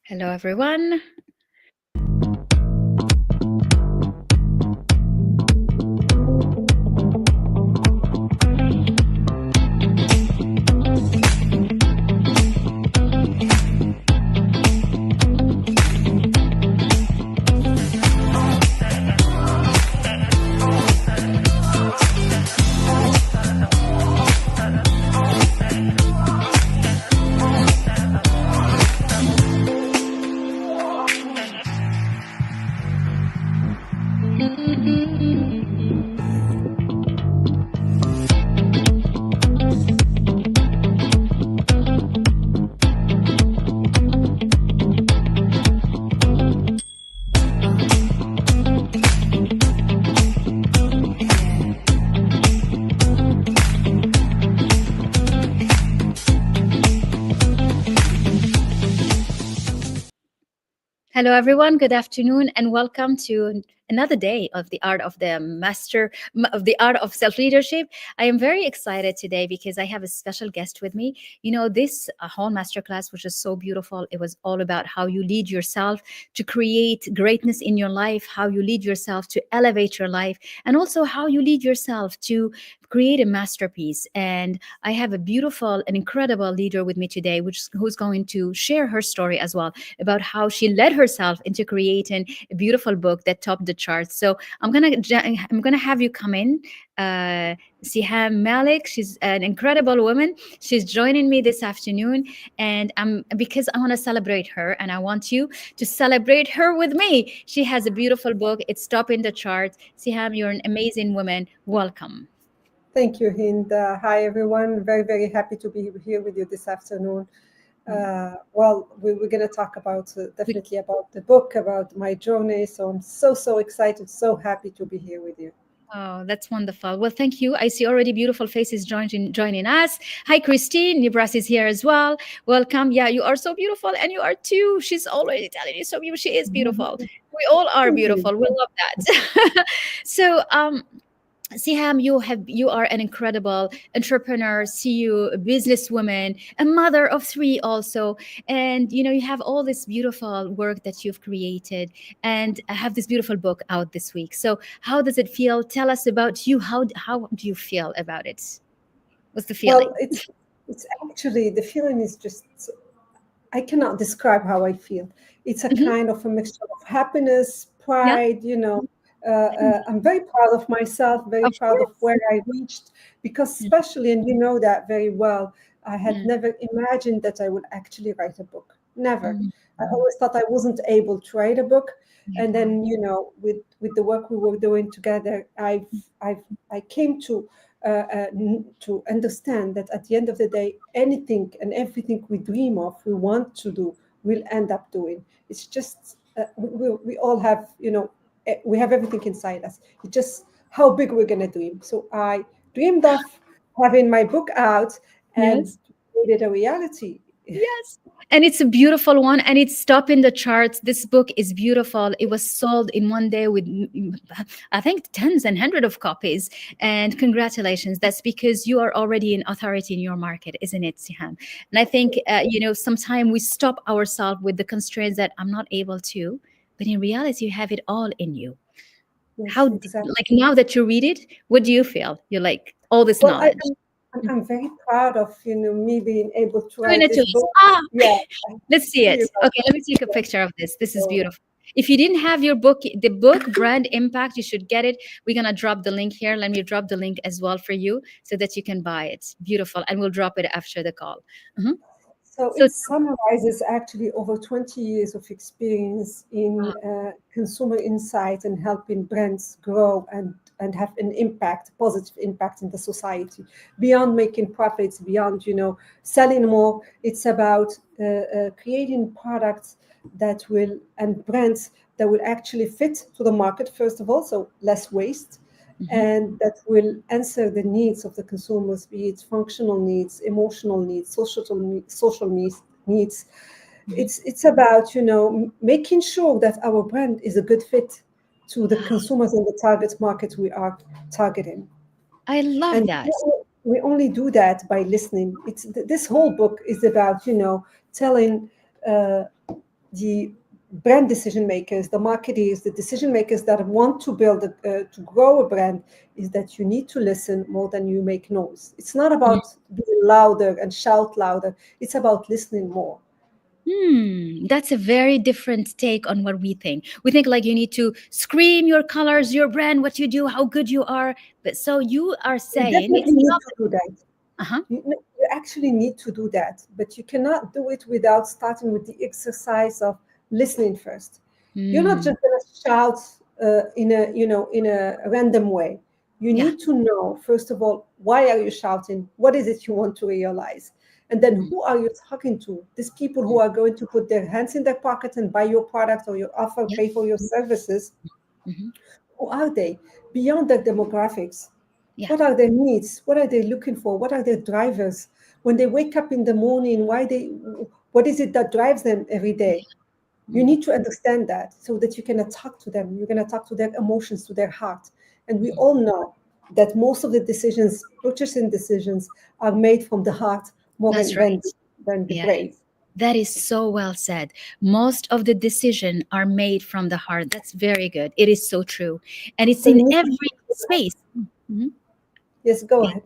Hello, everyone. Hello, everyone. Good afternoon, and welcome to another day of the art of the of the art of self leadership. I am very excited today because I have a special guest with me. This whole masterclass, which is so beautiful, it was all about how you lead yourself to create greatness in your life, how you lead yourself to elevate your life, and also how you lead yourself to create a masterpiece. And I have a beautiful and incredible leader with me today, who's going to share her story as well about how she led herself into creating a beautiful book that topped the charts. So I'm gonna have you come in. Siham Malek, she's an incredible woman. She's joining me this afternoon, and because I want to celebrate her, and I want you to celebrate her with me. She has a beautiful book. It's topping the charts. Siham, you're an amazing woman. Welcome. Thank you, Hind. Hi, everyone. Very, very happy to be here with you this afternoon. We're going to talk about definitely about the book, about my journey. So I'm so excited, so happy to be here with you. Oh, that's wonderful. Well, thank you. I see already beautiful faces joining us. Hi, Christine. Nibras is here as well. Welcome. Yeah, you are so beautiful, and you are too. She's already telling you so beautiful. She is beautiful. We all are Thank you. beautiful. We love that. So, Siham, you are an incredible entrepreneur, CEO, a businesswoman, a mother of three also, and you have all this beautiful work that you've created, and I have this beautiful book out this week. So, how does it feel? Tell us about you. How do you feel about it? What's the Well, feeling? it's actually the feeling is just I cannot describe how I feel. It's a Mhm. kind of a mixture of happiness, Yeah, pride. I'm very proud of myself, very of proud of course. where I reached, because especially, and you know that very well, I had Mm, never imagined that I would actually write a book. Never. mm, I always thought I wasn't able to write a book. yeah. And then, with the work we were doing together, I came to understand that at the end of the day, anything and everything we dream of, we want to do, we'll end up doing. It's just we all have, we have everything inside us. It's just how big we're gonna dream. So I dreamed of having my book out and Yes. made it a reality. Yes. And it's a beautiful one, and it's top in the charts. This book is beautiful. It was sold in one day with, I think, tens and hundreds of copies. And congratulations. That's because you are already an authority in your market, isn't it, Sihan? And I think, sometimes we stop ourselves with the constraints that I'm not able to, but in reality, you have it all in you. Yes, exactly. Like now that you read it, what do you feel? You're like, all this Well, knowledge. I'm very proud of me being able to Doing write it to this us. book. Ah, Yeah, let's see it. you Okay, let me take a picture of this. This is beautiful. If you didn't have your book, the book Brand Impact, you should get it. We're gonna drop the link here. Let me drop the link as well for you so that you can buy it. Beautiful, and we'll drop it after the call. Mhm. So So, it summarizes actually over 20 years of experience in consumer insight and helping brands grow and have an impact, positive impact in the society. Beyond making profits, beyond selling more, it's about creating products that will and brands that will actually fit to the market first of all, so less waste, mhm. and that will answer the needs of the consumers, be it functional needs, emotional needs, social needs. It's about making sure that our brand is a good fit to the consumers and the target market we are targeting. I love And that. we only do that by listening. This whole book is about telling. Uh, the brand decision makers, the marketeers, the decision makers that want to to grow a brand, is that you need to listen more than you make noise. It's not about being louder and shout louder. It's about listening more. That's a very different take on what we think. We think like you need to scream your colors, your brand, what you do, how good you are. But so you are You saying definitely it's the need to opposite. do that. Uh-huh. You actually need to do that, but you cannot do it without starting with the exercise of listening first. You're not Mm, just going to shout in a random way. You yeah. need to know, first of all, why are you shouting? What is it you want to realize? And then Mm, who are you talking to? These people who are going to put their hands in their pockets and buy your product or your offer, yeah. pay for your services. Hmm. Who are they? Beyond their demographics, Yeah. what are their needs? What are they looking for? What are their drivers? When they wake up in the morning, what is it that drives them every day? You Mm, need to understand that so that you can talk to them. You're going to talk to their emotions, to their heart. And we all know that most of the decisions, purchasing decisions, are made from the heart more that's right. than the Yeah. brain. That is so well said. Most of the decision are made from the heart. That's very good. It is so true. And it's So in you need to, every space. Mhm. yes, go Yeah. ahead.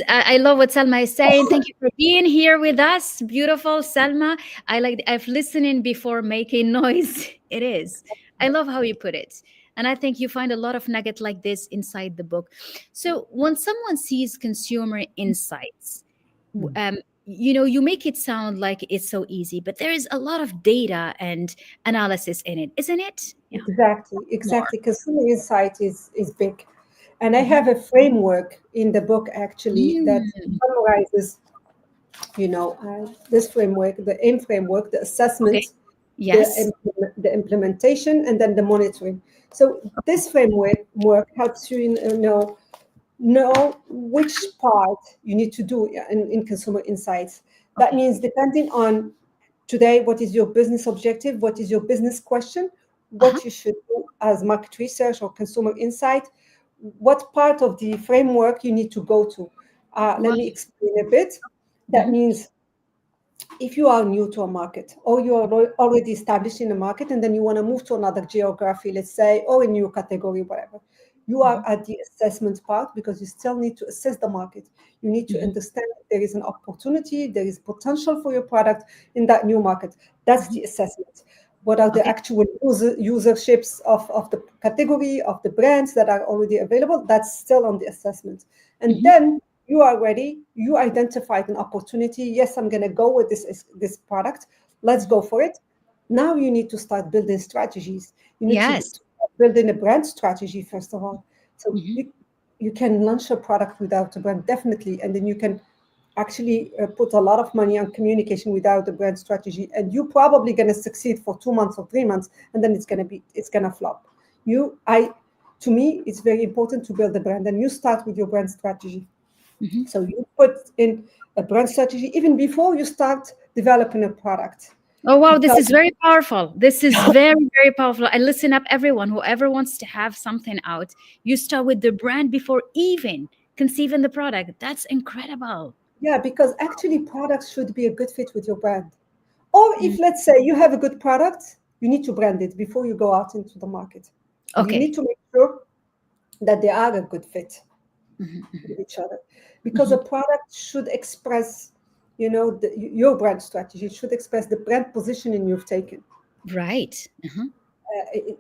I love what Selma is saying. Thank you for being here with us. Beautiful Selma. I've listening before making noise. It is. I love how you put it. And I think you find a lot of nugget like this inside the book. So when someone sees consumer insights, you make it sound like it's so easy, but there is a lot of data and analysis in it, isn't it? Yeah. Exactly, More. exactly. Consumer insight is big. And I Mhm. have a framework in the book actually that Mm. summarizes, this framework, the AIM framework, the Okay. assessment, Yes. the implementation, and then the monitoring. So this framework helps you know which part you need to do in consumer insights. That Okay. means depending on today, what is your business objective? What is your business question? Uh-huh. What you should do as market research or consumer insight? What part of the framework you need to go to? Let Wow. me explain a bit. That Mhm. means if you are new to a market or you are already established in a market and then you want to move to another geography, let's say, or a new category, whatever, you are Mhm. at the assessment part because you still need to assess the market. You need to Mhm. understand that there is an opportunity, there is potential for your product in that new market. That's Mhm. the assessment. What are the Okay. actual userships of the category, of the brands that are already available? That's still on the assessment. And Mhm. then you are ready, you identified an opportunity. Yes, I'm going to go with this product. Let's Mhm. go for it. Now you need to start building strategies. You need to Yes. start building a brand strategy first of all. So Mhm. you can launch a product without a brand, definitely, and then you can actually put a lot of money on communication without a brand strategy, and you're probably going to succeed for 2 months or 3 months, and then it's going to flop. you I To me, it's very important to build a brand, and you start with your brand strategy. Mhm. So you put in a brand strategy even before you start developing a product. Oh wow, this Because is very powerful. This is very, very powerful. I listen up everyone, whoever wants to have something out, you start with the brand before even conceiving the product. That's incredible. yeah, because actually products should be a good fit with your brand. Or Mm. if, let's say, you have a good product, you need to brand it before you go out into the market. And you need Okay. to make sure that they are a good fit Mhm. with each other. Because a Mhm. product should express, your brand strategy. It should express the brand positioning you've taken. Right. Uh-huh.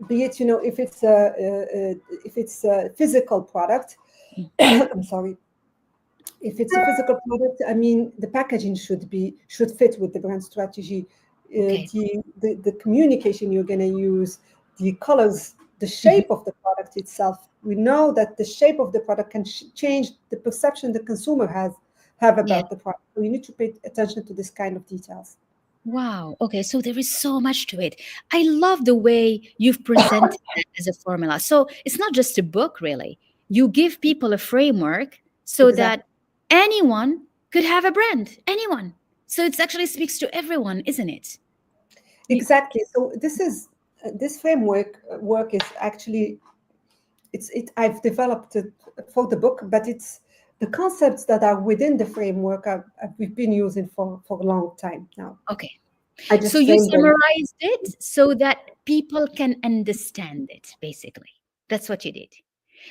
Be it, if it's a physical product, Mm. I'm sorry, if it's a physical product, I mean, the packaging should fit with the brand strategy. Okay. The communication you're going to use, the colors, the Mhm. shape of the product itself. We know that the shape of the product can change the perception the consumer have Yeah. about the product. So you need to pay attention to this kind of details. Wow. Okay. So there is so much to it. I love the way you've presented that as a formula. So it's not just a book, really. You give people a framework so that Exactly. anyone could have a brand. Anyone. So it actually speaks to everyone, isn't it? You, Exactly. So this framework work is actually I've developed it for the book, but it's the concepts that are within the framework we've been using for a long time now. okay. I So just you frame them. summarized it so that people can understand it, basically. That's what you did.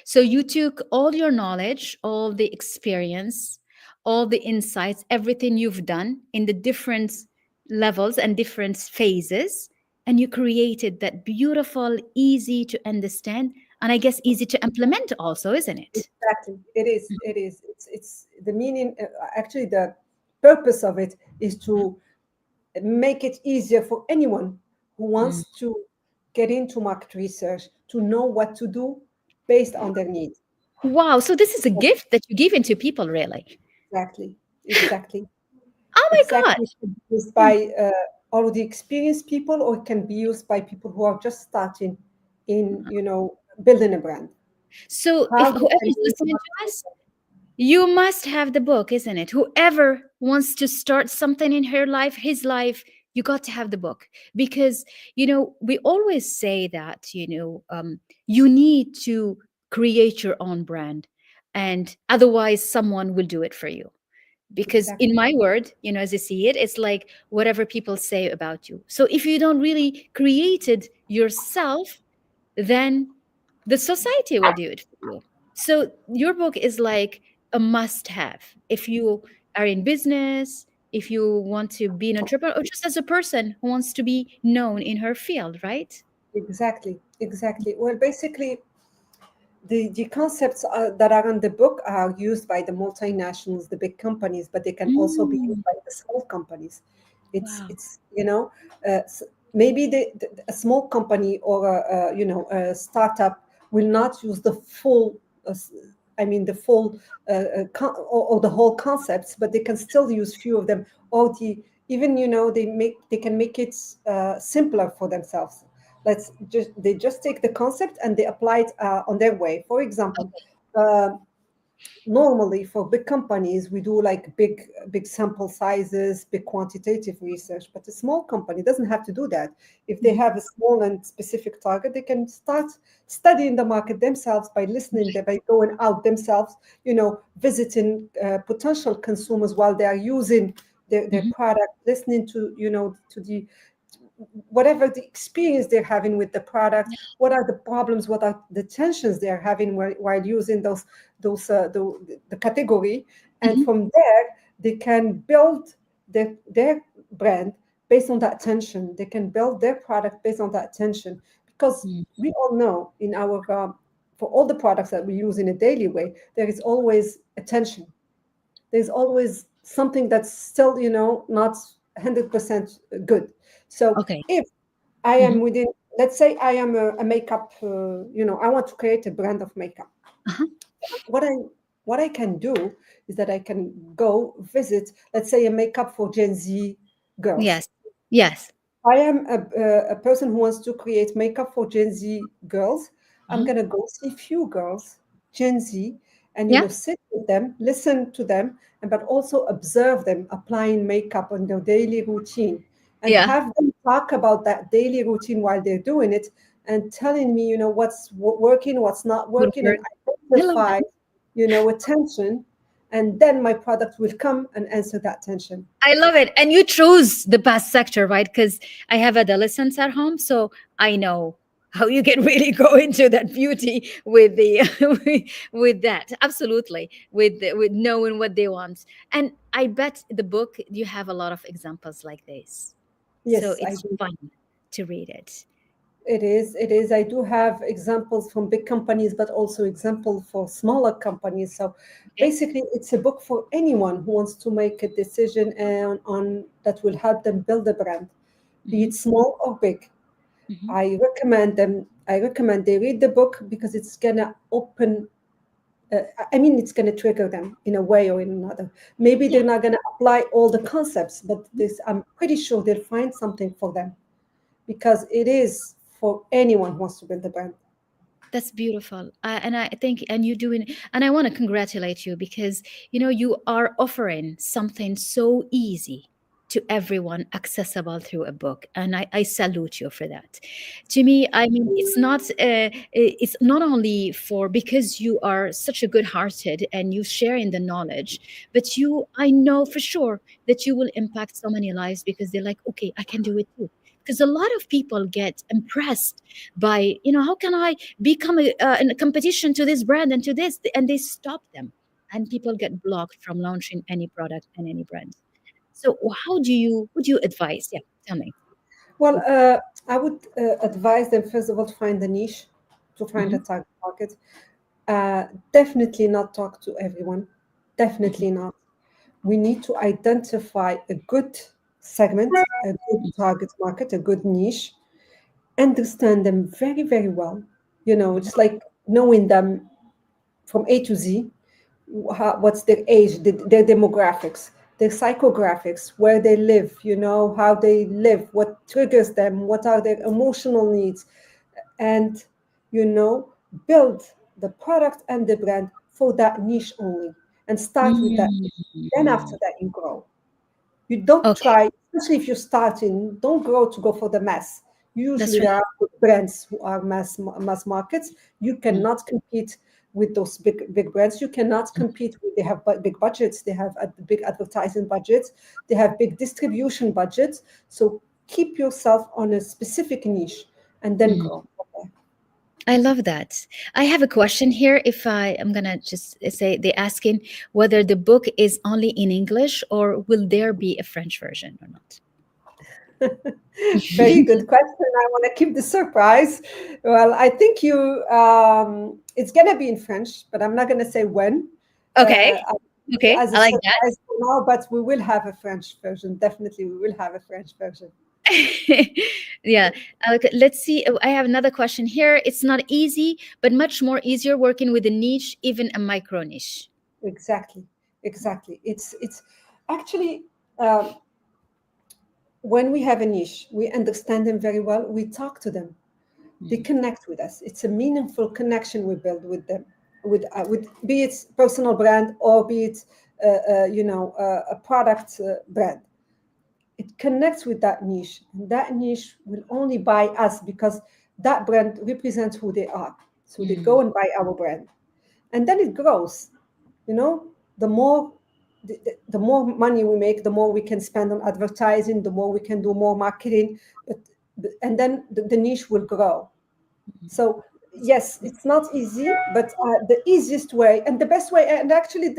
So you took all your knowledge, all the experience, all the insights, everything you've done in the different levels and different phases, and you created that beautiful, easy to understand, and I guess easy to implement also, isn't it? Exactly. It is. It is. It's the meaning. Actually, the purpose of it is to make it easier for anyone who Mm. wants to get into market research to know what to do based on their needs. Wow. So this is a gift that you give into people, really. Exactly. Exactly. Oh my God. Exactly. It can be used Hmm. by already experienced people, or it can be used by people who are just starting in, building a brand. So if How they whoever can is go into listening to market us, you must have the book, isn't it? Whoever wants to start something in her life, his life, you got to have the book because, we always say that, you need to create your own brand and otherwise someone will do it for you. Because in exactly, my word, as I see it, it's like whatever people say about you. So if you don't really create it yourself, then the society will do it for you. So your book is like a must have if you are in business, if you want to be an entrepreneur, or just as a person who wants to be known in her field, right? exactly, exactly. Well, basically, the concepts that are in the book are used by the multinationals, the big companies, but they can also be used Mm, by the small companies. It's wow. it's you know maybe a small company or a startup will not use the full I mean the full or the whole concepts, but they can still use few of them, or even they can make it simpler for themselves. They just take the concept and they apply it on their way. For example, Okay. uh, normally for big companies we do like big sample sizes, big quantitative research, but a small company doesn't have to do that. If they Mhm. have a small and specific target, they can start studying the market themselves by listening, by going out themselves, visiting potential consumers while they are using their Mhm. product, listening to to the whatever the experience they're having with the product, what are the problems, what are the tensions they're having while using the category, and Mhm. from there they can build their brand based on that tension. They can build their product based on that tension, because Mm. we all know in our for all the products that we use in a daily way, there is always a tension. There's always something that's still not 100% good. So Okay. if I am Mhm. within, let's say I am a makeup, I want to create a brand of makeup. Uh-huh. What I can do is that I can go visit, let's say, a makeup for Gen Z girls. Yes. Yes. I am a person who wants to create makeup for Gen Z girls. I'm Uh-huh. gonna go see few girls, Gen Z, and Yeah. sit with them, listen to them, and but also observe them applying makeup on their daily routine, and Yeah. have them talk about that daily routine while they're doing it, and telling me, what's working, what's not Good working, and word. I love identify, that. attention, and then my product will come and answer that tension. I love it. And you chose the best sector, right? Because I have adolescents at home, so I know how you can really go into that beauty with the with that. Absolutely. With knowing what they want. And I bet the book you have a lot of examples like this. So Yes, I it's do. fun to read it. It is. It is. I do have examples from big companies, but also example for smaller companies. So Okay. basically, it's a book for anyone who wants to make a decision and on that will help them build a brand, be Hmm. it small or big. Hmm. I recommend them. I recommend they read the book because it's gonna open. I mean, it's gonna trigger them in a way or in another. Maybe Yeah. they're not gonna apply all the concepts, but this I'm pretty sure they'll find something for them, because it is for anyone who wants to build a brand. That's beautiful. And I think, and you doing, and I want to congratulate you because, you are offering something so easy. to everyone accessible through a book, and I salute you for that. To me, I mean, it's not only for because you are such a good hearted and you share in the knowledge, but you, I know for sure that you will impact so many lives because they're like, okay, I can do it too. Because a lot of people get impressed by, how can I become in a competition to this brand and to this, and they stop them, and people get blocked from launching any product and any brand. So how do you, would you advise? Yeah, tell me. Well, I would advise them first of all to find the niche, to find the Hmm. target market. Definitely not talk to everyone. Hmm. Definitely not. We need to identify a good segment, a good target market, a good niche, understand them very, very well. It's like knowing them from A to Z, what's their age, their demographics, their psychographics, where they live, how they live, what triggers them, what are their emotional needs, and, you know, build the product and the brand for that niche only and start with that niche. Then Mm. after that, you grow. You don't Okay, try, especially if you're starting, don't grow to go for the mass. that's Usually right. there are brands who are mass markets. You Mm. cannot compete with those big brands. You cannot compete with, they have big budgets, they have big advertising budgets, they have big distribution budgets. So keep yourself on a specific niche and then Mm. grow. I love that. I have a question here. If I am gonna just say, they're asking whether the book is only in English or will there be a French version or not? Very good question. I want to keep the surprise. Well, I think it's going to be in French, but I'm not going to say when. Okay, okay, As a I like that. surprise for now, but we will have a French version. Definitely, we will have a French version. Yeah. Okay, let's see. I have another question here. It's not easy, but much more easier working with a niche, even a micro niche. Exactly, exactly. It's actually um, when we have a niche, we understand them very well. We talk to them. They Mm. connect with us. It's a meaningful connection we build with them, with be it personal brand or be it a product brand. It connects with that niche, and that niche will only buy us because that brand represents who they are. So they go Mm. and buy our brand, and then it grows. You know, the more the more money we make, the more we can spend on advertising, the more we can do more marketing, but and then the niche will grow. So yes, it's not easy, but the easiest way and the best way, and actually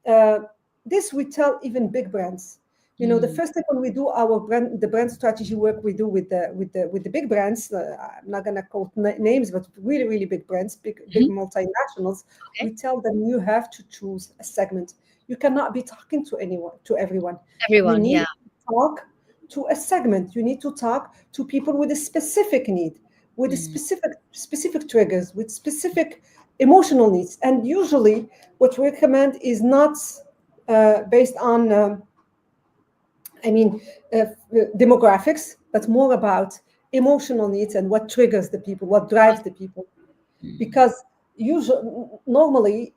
uh, this we tell even big brands. The Mm. first time when we do the brand strategy work we do with the big brands, I'm not gonna quote names, but really really big brands, big Mhm. multinationals, Okay. we tell them you have to choose a segment. You cannot be talking to everyone. You Everyone, need yeah. to talk to a segment. You need to talk to people with a specific need, with a Mm. specific triggers, with specific emotional needs. And usually, what we recommend is not based on, I mean, demographics, but more about emotional needs and what triggers the people, what drives the people. Mm. Because usually, normally,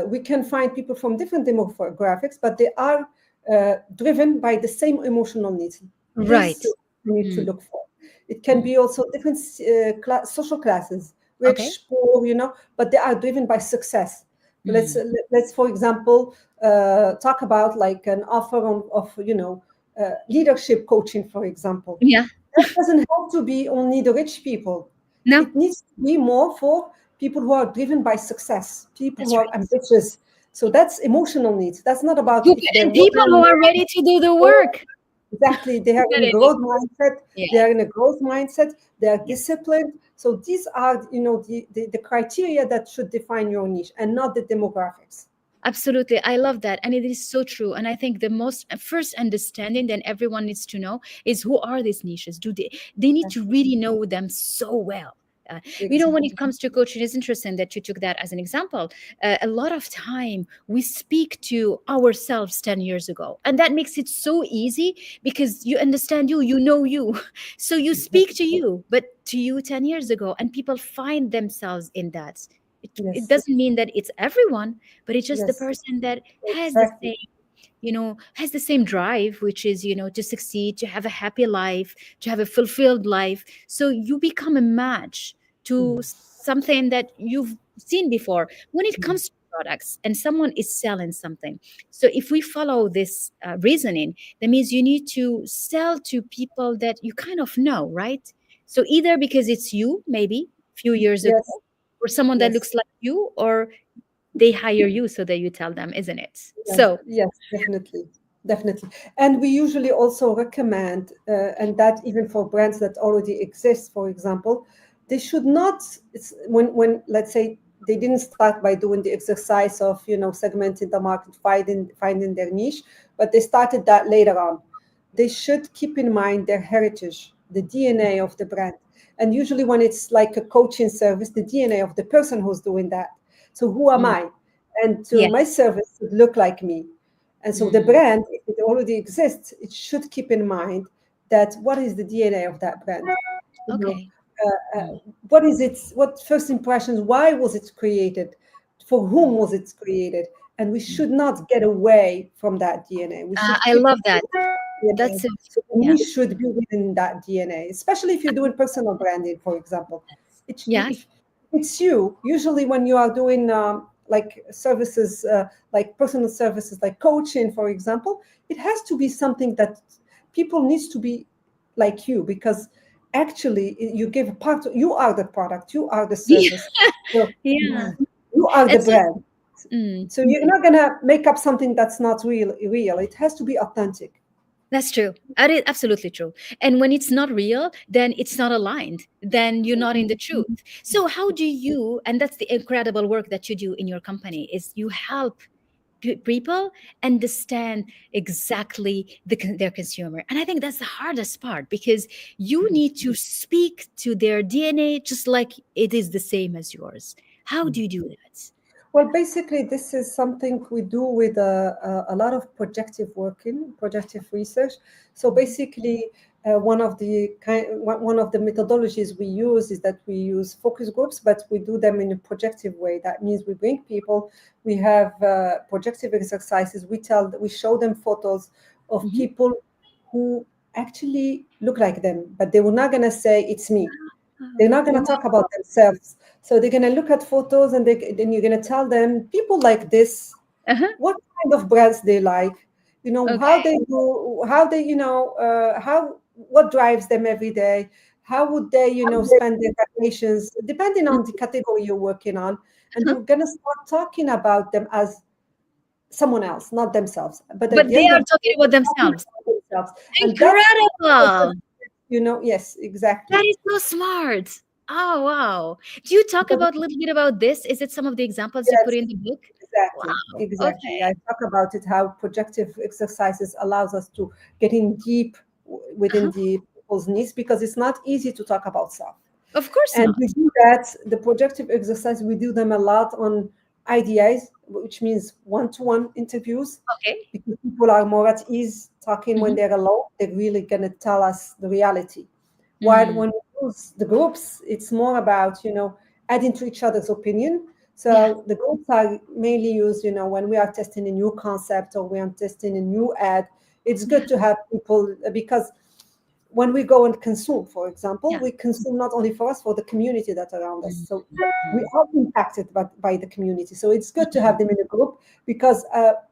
we can find people from different demographics, but they are driven by the same emotional needs. This Right. we need to Mm. look for. It can Mm. be also different social classes, Okay. rich, poor, but they are driven by success. Let's Mm. let's for example talk about like an offer of leadership coaching, for example. Yeah. That doesn't have to be only the rich people. No, It needs to be more for people who are driven by success, people who that's are right. ambitious. So that's emotional needs. That's not about You if get they're in people women who are ready to do the or work. exactly they You are get in it. You growth mindset. They Yes. are in a growth mindset. They are Yeah. disciplined. So these are the criteria that should define your niche and not the demographics. Absolutely. I love that. And it is so true. And I think the most first understanding that everyone needs to know is who are these niches? They need to really know them so well. When it Exactly. comes to coaching, it's interesting that you took that as an example. A lot of time we speak to ourselves 10 years ago, and that makes it so easy because you understand you know you. So you speak to you, but to you 10 years ago, and people find themselves in that. It Yes. doesn't mean that it's everyone, but it's just the Yes. person that has the Exactly. same has the same drive, which is, to succeed, to have a happy life, to have a fulfilled life. So you become a match to something that you've seen before. When it comes to products and someone is selling something, so if we follow this reasoning, that means you need to sell to people that you kind of know, right? So either because it's you, maybe a few years ago, Yes, or someone that yes. looks like you, or they hire you so that you tell them, isn't it? Yes, So yes, definitely, definitely. And we usually also recommend, and that even for brands that already exist, for example, they should not. It's when let's say they didn't start by doing the exercise of segmenting the market, finding their niche, but they started that later on. They should keep in mind their heritage, the DNA of the brand, and usually when it's like a coaching service, the DNA of the person who's doing that. So who am mm, I? And to yeah. my service should look like me. And so the Mm, brand, if it already exists, it should keep in mind that what is the DNA of that brand? You know, okay. Mm, what is its what first impressions? Why was it created? For whom mm, was it created? And we mm. should not get away from that DNA. We should I keep love it. that. DNA. That's a, So the yeah. niche should be within that DNA, especially if you're doing personal branding, for example. Yes. If it's you, usually when you are doing like services, like personal services, like coaching, for example, it has to be something that people needs to be like you because actually you give a part. You are the product. You are the Yeah. service. So Yeah. you are the It's a, brand. mm, So you're not gonna make up something that's not real. Real. It has to be authentic. that's true. That is absolutely true. And when it's not real, then it's not aligned. Then you're not in the truth. So how do you, and that's the incredible work that you do in your company, is you help people understand exactly their consumer. And I think that's the hardest part, because you need to speak to their DNA just like it is the same as yours. How do you do that? Well, basically, this is something we do with a lot of projective research. So basically, one of the methodologies we use is that we use focus groups, but we do them in a projective way. That means we bring people, we have projective exercises. We show them photos of Mhm. people who actually look like them, but they were not gonna say it's me. They're not going to Wow. talk about themselves. So they're going to look at photos and then you're going to tell them people like this, Uh-huh. what kind of brands they like, how Okay. they do, how they, what drives them every day, how would they, spend their vacations, depending on the category you're working on. And Uh-huh. they're going to start talking about them as someone else, not themselves. But But at the they end are of the day, talking about they're talking themselves. about themselves. And that's Incredible. yes, That exactly. is so smart. Oh, wow. Do you talk Because about a little bit about this? Is it some of the examples you put yes, in the book? exactly, Wow. exactly. Okay. I talk about it how projective exercises allows us to get in deep within Uh-huh. the people's needs because it's not easy to talk about self. Of course And we not. do that, the projective exercise, we do them a lot on IDIs, which means one-to-one interviews, Okay. because people are more at ease talking when Mhm. they're alone. They're really gonna tell us the reality. While Mm. when we use the groups, it's more about, adding to each other's opinion. Yeah. So the groups are mainly used, when we are testing a new concept or we are testing a new ad. It's Yeah. good to have people because when we go and consume, for example, Yeah. we consume not only for us, for the community that around us. Mm. So we Mm. are impacted by the community. So it's good to Mm. have them in a group because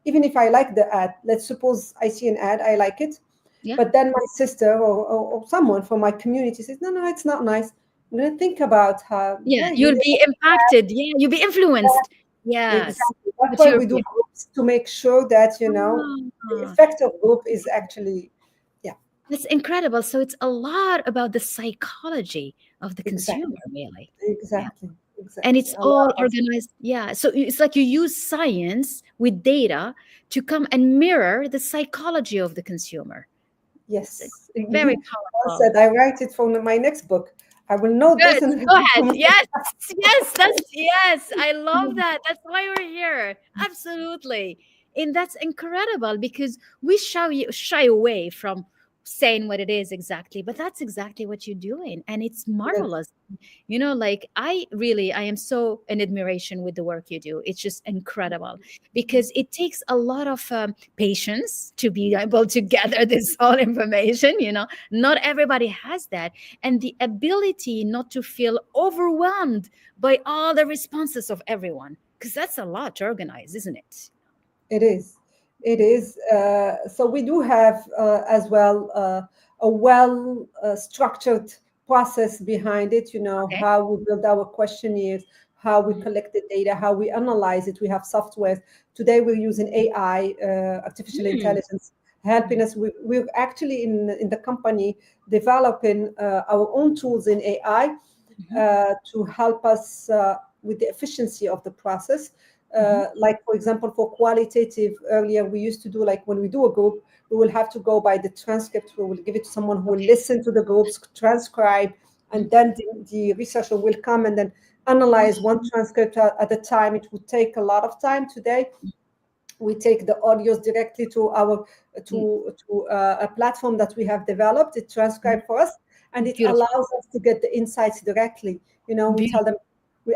even if I like the ad, let's suppose I see an ad, I like it, Yeah. but then my sister or someone from my community says, no, no, it's not nice. I'm going to think about how, Yeah. yeah, you You'll did be impacted. Yeah. You'll be influenced. Yes. exactly. That's With why your we do view. groups to make sure that, the Ah. effect of group is actually, yeah, That's incredible. So it's a lot about the psychology of the consumer, exactly, really. Yeah. exactly, And exactly. it's A all lot. organized. Yeah. So it's like you use science with data to come and mirror the psychology of the consumer. It's Yes, very well powerful. said. I write it for my next book. I will note Good. this and Go ahead. Yes. Yes. Yes. I love that. That's why we're here. Absolutely. And that's incredible, because we shy away from saying what it is exactly, but that's exactly what you're doing, and it's Yes, marvelous. Like I am so in admiration with the work you do. It's just incredible because it takes a lot of patience to be able to gather this all information. Not everybody has that, and the ability not to feel overwhelmed by all the responses of everyone, because that's a lot to organize, isn't it? it is. It is. So we do have as well a well structured process behind it. Okay. How we build our questionnaires, how we collect the data, how we analyze it. We have softwares. Today we're using AI, artificial Mm. intelligence, helping us. We're actually in the company developing our own tools in AI Mhm. to help us with the efficiency of the process. Mhm. Like, for example, for qualitative, earlier we used to do, like, when we do a group, we will have to go by the transcript. We will give it to someone who will Okay. listen to the groups, transcribe, Mhm. and then the researcher will come and then analyze one transcript at a time. It would take a lot of time. Today we take the audios directly to our Mm. a platform that we have developed. It Mhm. transcribes for us, and it Beautiful. allows us to get the insights directly. We tell Beautiful. them, Mm. we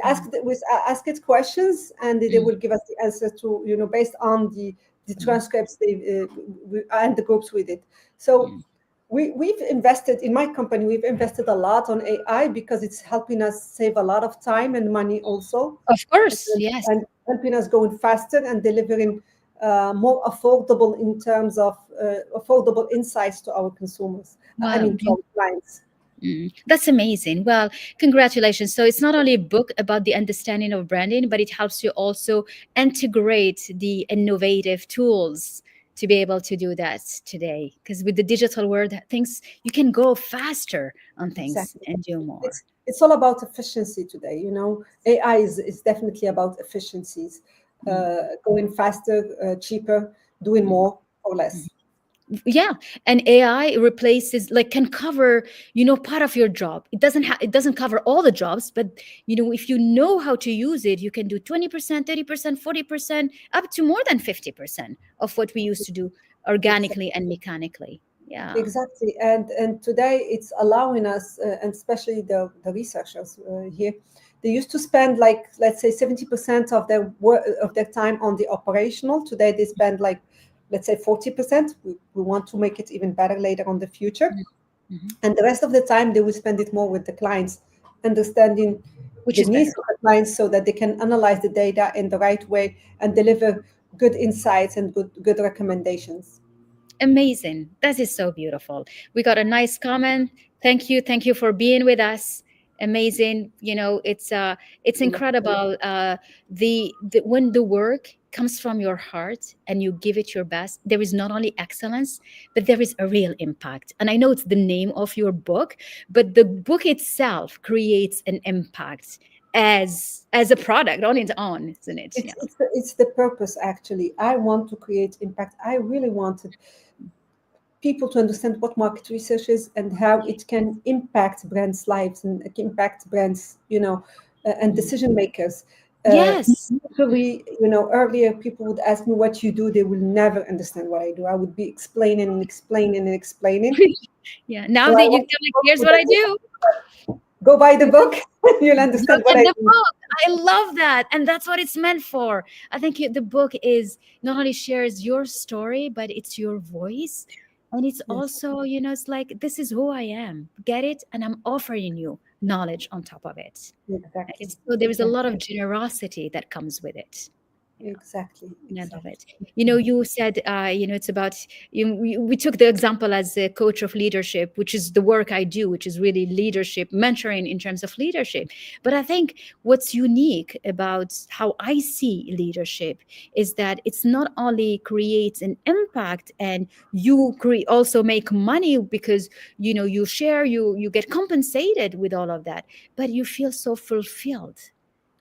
ask it questions, and they Mm. will give us the answer to, based on the Mm. transcripts and the groups with it. So Mm. we've invested in my company. We've invested a lot on AI because it's helping us save a lot of time and money also, Of and, course, yes. and helping us going faster and delivering more affordable in terms of affordable insights to our consumers. I Well, mean, to our clients. That's amazing. Well, congratulations. So it's not only a book about the understanding of branding, but it helps you also integrate the innovative tools to be able to do that today. Because with the digital world, things you can go faster on things Exactly. and do more. It's all about efficiency today. AI is definitely about efficiencies, Mm, going faster, cheaper, doing mm, more or mm. less. Yeah, and AI replaces, like, can cover part of your job. It doesn't cover all the jobs, but if you know how to use it, you can do 20%, 30%, 40%, up to more than 50% of what we used to do organically and mechanically. Yeah. Exactly, and today it's allowing us, and especially the researchers here, they used to spend, like, let's say 70% of their work of their time on the operational. Today they spend, like, let's say 40%. We want to make it even better later on the future, Mhm. and the rest of the time they will spend it more with the clients, understanding Which the is needs better. of the clients so that they can analyze the data in the right way and deliver good insights and good recommendations. Amazing. That is so beautiful. We got a nice comment. Thank you. Thank you for being with us. Amazing. It's incredible. The when the work comes from your heart and you give it your best, there is not only excellence, but there is a real impact. And I know it's the name of your book, but the book itself creates an impact as a product on its own, isn't it? Yeah. It's the purpose. Actually, I want to create impact. I really wanted people to understand what market research is and how it can impact brands' lives and impact brands, and Mm. decision makers. Yes. Usually, earlier people would ask me what you do. They will never understand what I do. I would be explaining and explaining and explaining. Yeah. Now So I that you want tell to me, work here's with what them. I do. Go buy the book. You'll understand Look what at I the do. book. I love that. And that's what it's meant for. I think the book is not only shares your story, but it's your voice. And it's Yes, also, it's like, this is who I am. Get it? And I'm offering you knowledge on top of it. exactly, So there is a exactly, lot of generosity that comes with it. Yeah. exactly, I love exactly. it. You said, it's about, we took the example as a coach of leadership, which is the work I do, which is really leadership, mentoring in terms of leadership. But I think what's unique about how I see leadership is that it's not only creates an impact and you also make money because, you share, you get compensated with all of that, but you feel so fulfilled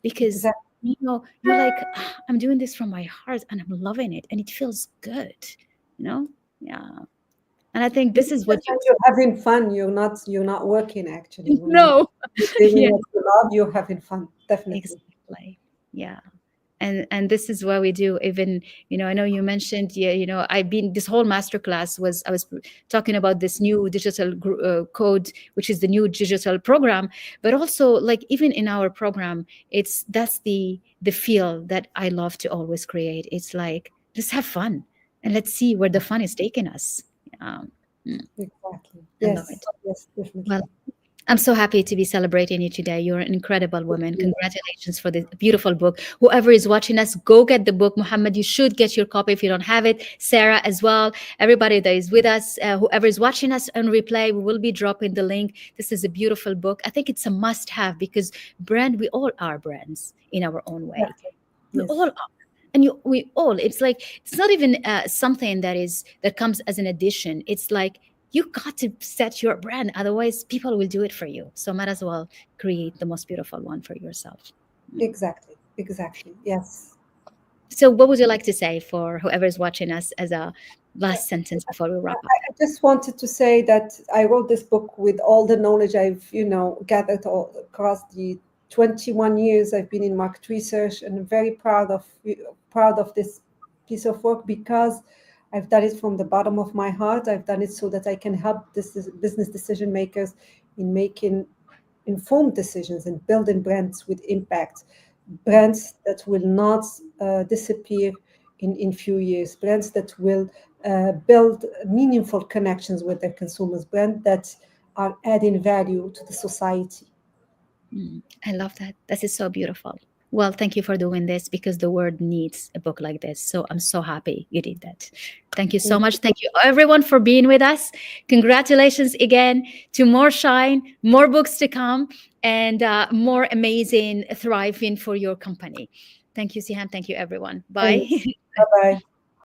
because Exactly. you're like, "Ah, I'm doing this from my heart and I'm loving it and it feels good, you know yeah. And I think You this is feel what you like you're having fun. You're not working, actually. When know. you're doing Yeah, what you love, you're having fun. Definitely. exactly. Yeah. And this is what we do. Even, I know you mentioned, yeah, I've been, this whole masterclass was, I was talking about this new digital code, which is the new digital program. But also, like, even in our program, that's the feel that I love to always create. It's like, let's have fun and let's see where the fun is taking us. um, mm, Exactly. I love Yes. it. Yes. Well, Definitely. I'm so happy to be celebrating you today. You're an incredible Thank woman. you. Congratulations for this beautiful book. Whoever is watching us, go get the book. Muhammad, you should get your copy if you don't have it. Sarah as well. Everybody that is with us, whoever is watching us on replay, we will be dropping the link. This is a beautiful book. I think it's a must have because we all are brands in our own way. Exactly. We all Yes. are. And we all, it's like, it's not even something that comes as an addition. It's like, you got to set your brand, otherwise people will do it for you. So might as well create the most beautiful one for yourself. Mm. Exactly. Exactly. Yes. So what would you like to say for whoever's watching us as a last sentence before we wrap up? I just wanted to say that I wrote this book with all the knowledge I've, gathered all across the 21 years I've been in market research, and I'm very proud of this piece of work because I've done it from the bottom of my heart. I've done it so that I can help this business decision makers in making informed decisions and building brands with impact, brands that will not disappear in few years, brands that will build meaningful connections with their consumers, brands that are adding value to the society. I love that. This is so beautiful. Well, thank you for doing this because the world needs a book like this. So I'm so happy you did that. Thank you so Thank much. you. Thank you, everyone, for being with us. Congratulations again to more shine, more books to come, and more amazing thriving for your company. Thank you, Sihan. Thank you, everyone. Bye. Thanks. Bye bye.